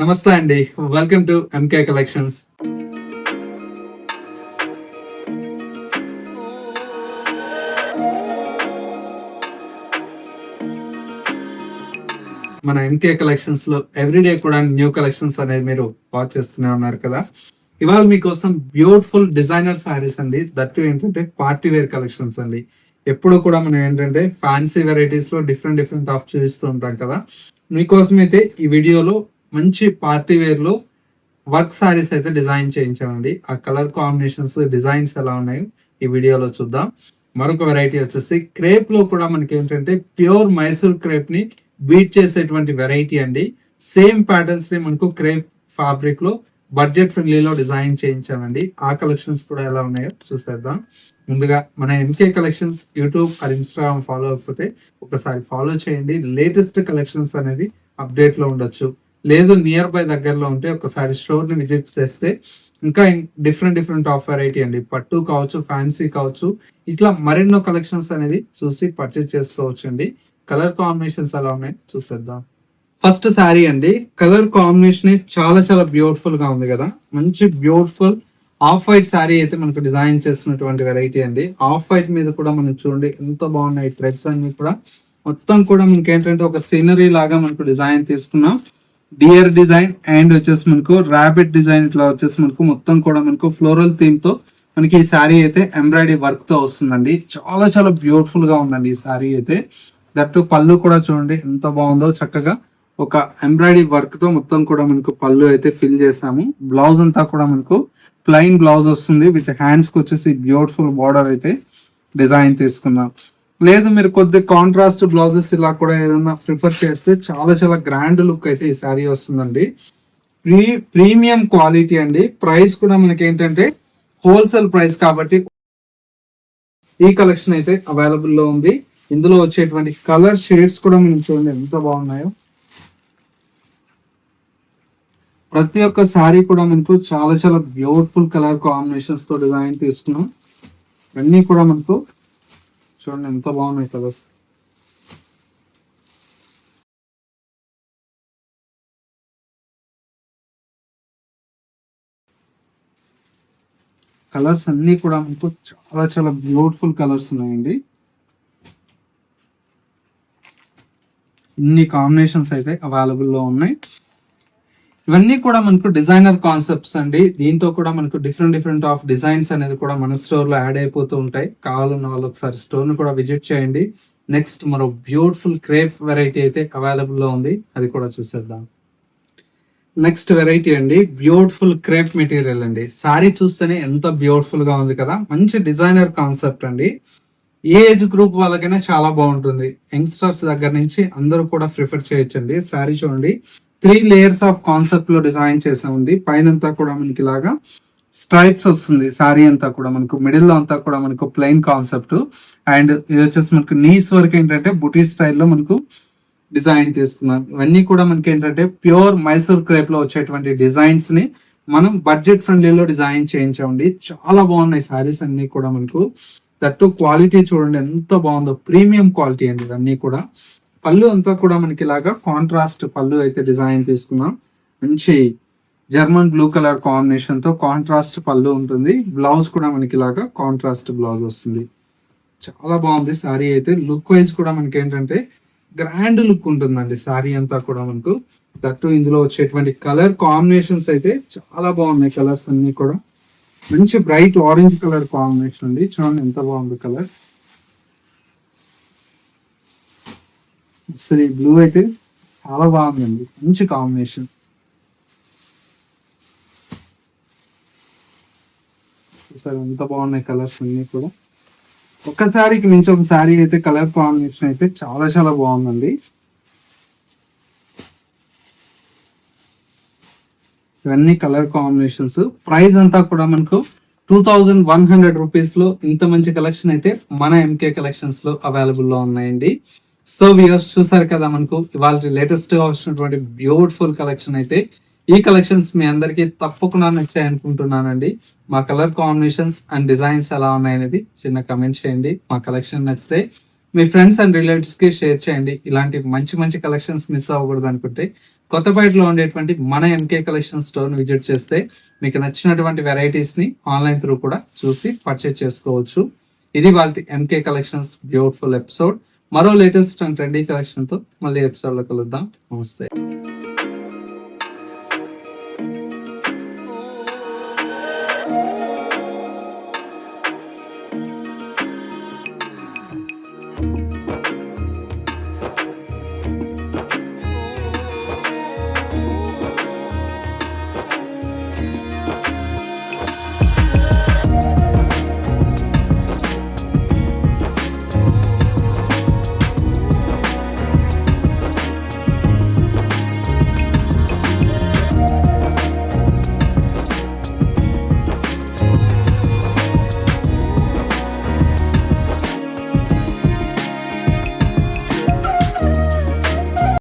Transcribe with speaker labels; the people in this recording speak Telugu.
Speaker 1: నమస్తే అండి. Welcome to MK collections. మన ఎంకే కలెక్షన్స్ లో ఎవ్రీడే కూడా న్యూ కలెక్షన్స్ అనేది మీరు వాచ్ చేస్తూనే ఉన్నారు కదా. ఇవాళ మీకోసం బ్యూటిఫుల్ డిజైనర్ సారీస్ అండి. దట్టు ఏంటంటే పార్టీ వేర్ కలెక్షన్స్ అండి. ఎప్పుడు కూడా మనం ఏంటంటే ఫ్యాన్సీ వెరైటీస్ లో డిఫరెంట్ డిఫరెంట్ టాప్ చూపిస్తూ ఉంటాం కదా. మీకోసం అయితే ఈ వీడియోలో మంచి పార్టీ వేర్ లో వర్క్ సారీస్ అయితే డిజైన్ చేయించామండి. ఆ కలర్ కాంబినేషన్స్, డిజైన్స్ ఎలా ఉన్నాయో ఈ వీడియోలో చూద్దాం. మరొక వెరైటీ వచ్చేసి క్రేప్ లో కూడా మనకి ఏంటంటే ప్యూర్ మైసూర్ క్రేప్ ని బీట్ చేసేటువంటి వెరైటీ అండి. సేమ్ ప్యాటర్న్స్ ని మనకు క్రేప్ ఫ్యాబ్రిక్ లో బడ్జెట్ ఫ్రెండ్లీలో డిజైన్ చేయించామండి. ఆ కలెక్షన్స్ కూడా ఎలా ఉన్నాయో చూసేద్దాం. ముందుగా మన MK collections YouTube or Instagram follow అయిపోతే ఒకసారి ఫాలో చేయండి. లేటెస్ట్ కలెక్షన్స్ అనేది అప్డేట్ లో ఉండొచ్చు. లేదు నియర్ బై దగ్గరలో ఉంటే ఒకసారి స్టోర్ ని విజిట్ చేస్తే ఇంకా డిఫరెంట్ డిఫరెంట్ ఆఫ్ వెరైటీ అండి. పట్టు కావచ్చు, ఫ్యాన్సీ కావచ్చు, ఇట్లా మరెన్నో కలెక్షన్స్ అనేది చూసి పర్చేస్ చేసుకోవచ్చు అండి. కలర్ కాంబినేషన్స్ ఎలా ఉన్నాయి చూసేద్దాం. ఫస్ట్ శారీ అండి. కలర్ కాంబినేషన్ చాలా చాలా బ్యూటిఫుల్ గా ఉంది కదా. మంచి బ్యూటిఫుల్ ఆఫ్ వైట్ శారీ అయితే మనకు డిజైన్ చేస్తున్నటువంటి వెరైటీ అండి. ఆఫ్ వైట్ మీద కూడా మనం చూడండి ఎంత బాగున్నాయి థ్రెడ్స్ అన్ని కూడా. మొత్తం కూడా మనకి ఏంటంటే ఒక సీనరీ లాగా మనకు డిజైన్ తీసుకున్నాం. డియర్ డిజైన్ అండ్ వచ్చేసి మనకు ర్యాబిట్ డిజైన్ ఇట్లా వచ్చేసి మనకు మొత్తం కూడా మనకు ఫ్లోరల్ థీమ్ తో మనకి ఈ శారీ అయితే ఎంబ్రాయిడరీ వర్క్ తో వస్తుందండి. చాలా చాలా బ్యూటిఫుల్ గా ఉందండి ఈ శారీ అయితే. దట్టు పళ్ళు కూడా చూడండి ఎంత బాగుందో. చక్కగా ఒక ఎంబ్రాయిడరీ వర్క్ తో మొత్తం కూడా మనకు పళ్ళు అయితే ఫిల్ చేసాము. బ్లౌజ్ అంతా కూడా మనకు ప్లెయిన్ బ్లౌజ్ వస్తుంది. విత్ హ్యాండ్స్ కి వచ్చేసి బ్యూటిఫుల్ బార్డర్ అయితే డిజైన్ తీసుకున్నాం. లేదు మీరు కొద్ది కాంట్రాస్ట్ బ్లౌజెస్ ఇలా కూడా ఏదైనా ప్రిఫర్ చేస్తే చాలా చాలా గ్రాండ్ లుక్ అయితే ఈ శారీ వస్తుందండి. ప్రీమియం క్వాలిటీ అండి. ప్రైస్ కూడా మనకి ఏంటంటే హోల్సేల్ ప్రైస్ కాబట్టి ఈ కలెక్షన్ అయితే అవైలబుల్ లో ఉంది. ఇందులో వచ్చేటువంటి కలర్ షేడ్స్ కూడా మనం చూడండి ఎంత బాగున్నాయో. ప్రతి ఒక్క శారీ కూడా మనకు చాలా చాలా బ్యూటిఫుల్ కలర్ కాంబినేషన్స్ తో డిజైన్ తీసుకున్నాం. అన్ని కూడా మనకు చూడండి ఎంత బాగున్నాయి కలర్స్. కలర్స్ అన్ని కూడా మనకు చాలా చాలా బ్యూటిఫుల్ కలర్స్ ఉన్నాయండి. ఇన్ని కాంబినేషన్స్ అయితే అవైలబుల్ లో ఉన్నాయి. ఇవన్నీ కూడా మనకు డిజైనర్ కాన్సెప్ట్స్ అండి. దీంతో కూడా మనకు డిఫరెంట్ డిఫరెంట్ ఆఫ్ డిజైన్స్ అనేది కూడా మన స్టోర్ లో యాడ్ అయిపోతూ ఉంటాయి. కావాలన్న వాళ్ళు ఒకసారి స్టోర్ ని కూడా విజిట్ చేయండి. నెక్స్ట్ మరో బ్యూటిఫుల్ క్రేప్ వెరైటీ అయితే అవైలబుల్ లో ఉంది, అది కూడా చూసేద్దాం. నెక్స్ట్ వెరైటీ అండి బ్యూటిఫుల్ క్రేప్ మెటీరియల్ అండి. సారీ చూస్తేనే ఎంత బ్యూటిఫుల్ గా ఉంది కదా. మంచి డిజైనర్ కాన్సెప్ట్ అండి. ఏ ఏజ్ గ్రూప్ వాళ్ళకైనా చాలా బాగుంటుంది. యంగ్స్టర్స్ దగ్గర నుంచి అందరూ కూడా ప్రిఫర్ చేయొచ్చండి. సారీ చూడండి 3 లేయర్స్ ఆఫ్ కాన్సెప్ట్ లో డిజైన్ చేసామండి. పైనంతా కూడా మనకి ఇలాగా స్ట్రైప్స్ వస్తుంది. సారీ అంతా కూడా మనకు మిడిల్ లో అంతా కూడా మనకు ప్లెయిన్ కాన్సెప్ట్. అండ్ ఇది వచ్చేసి మనకు నీస్ వరకు ఏంటంటే బుటీ స్టైల్లో మనకు డిజైన్ తీసుకున్నాం. ఇవన్నీ కూడా మనకి ఏంటంటే ప్యూర్ మైసూర్ క్రేప్ లో వచ్చేటువంటి డిజైన్స్ ని మనం బడ్జెట్ ఫ్రెండ్లీలో డిజైన్ చేయించామండి. చాలా బాగున్నాయి సారీస్ అన్ని కూడా మనకు. దట్టు క్వాలిటీ చూడండి ఎంత బాగుందో. ప్రీమియం క్వాలిటీ అండి ఇవన్నీ కూడా. పళ్ళు అంతా కూడా మనకి ఇలాగా కాంట్రాస్ట్ పళ్ళు అయితే డిజైన్ తీసుకున్నాం. మంచి జర్మన్ బ్లూ కలర్ కాంబినేషన్ తో కాంట్రాస్ట్ పళ్ళు ఉంటుంది. బ్లౌజ్ కూడా మనకి ఇలాగా కాంట్రాస్ట్ బ్లౌజ్ వస్తుంది. చాలా బాగుంది సారీ అయితే. లుక్ వైజ్ కూడా మనకి ఏంటంటే గ్రాండ్ లుక్ ఉంటుందండి సారీ అంతా కూడా మనకు. దట్టు ఇందులో వచ్చేటువంటి కలర్ కాంబినేషన్స్ అయితే చాలా బాగున్నాయి. కలర్స్ అన్ని కూడా మంచి బ్రైట్ ఆరెంజ్ కలర్ కాంబినేషన్ అండి. చూడండి ఎంత బాగుంది కలర్. అసలు ఈ బ్లూ అయితే చాలా బాగుందండి. మంచి కాంబినేషన్. సరే ఎంత బాగున్నాయి కలర్స్ అన్ని కూడా. ఒక శారీకి మించి ఒక శారీ అయితే కలర్ కాంబినేషన్ అయితే చాలా చాలా బాగుందండి. ఇవన్నీ కలర్ కాంబినేషన్స్. ప్రైస్ అంతా కూడా మనకు 2100 రూపీస్ లో ఇంత మంచి కలెక్షన్ అయితే మన ఎంకే కలెక్షన్స్ లో అవైలబుల్ లో ఉన్నాయండి. సో వ్యూవర్స్ చూసారు కదా, మనకు ఇవాళ లేటెస్ట్ గా వచ్చినటువంటి బ్యూటిఫుల్ కలెక్షన్ అయితే. ఈ కలెక్షన్స్ మీ అందరికి తప్పకుండా నచ్చాయి అనుకుంటున్నానండి. మా కలర్ కాంబినేషన్స్ అండ్ డిజైన్స్ ఎలా ఉన్నాయనేది చిన్న కమెంట్ చేయండి. మా కలెక్షన్ నచ్చితే మీ ఫ్రెండ్స్ అండ్ రిలేటివ్స్ కి షేర్ చేయండి. ఇలాంటి మంచి మంచి కలెక్షన్స్ మిస్ అవ్వకూడదు అనుకుంటే కొత్తపేటలో ఉండేటువంటి మన ఎంకే కలెక్షన్ స్టోర్ ని విజిట్ చేస్తే మీకు నచ్చినటువంటి వెరైటీస్ ని ఆన్లైన్ త్రూ కూడా చూసి పర్చేజ్ చేసుకోవచ్చు. ఇది వాళ్ళ ఎంకే కలెక్షన్స్ బ్యూటిఫుల్ ఎపిసోడ్. మరో లేటెస్ట్ అండ్ ట్రెండీ కలెక్షన్ తో మళ్ళీ ఎపిసోడ్ లో కలుద్దాం. నమస్తే.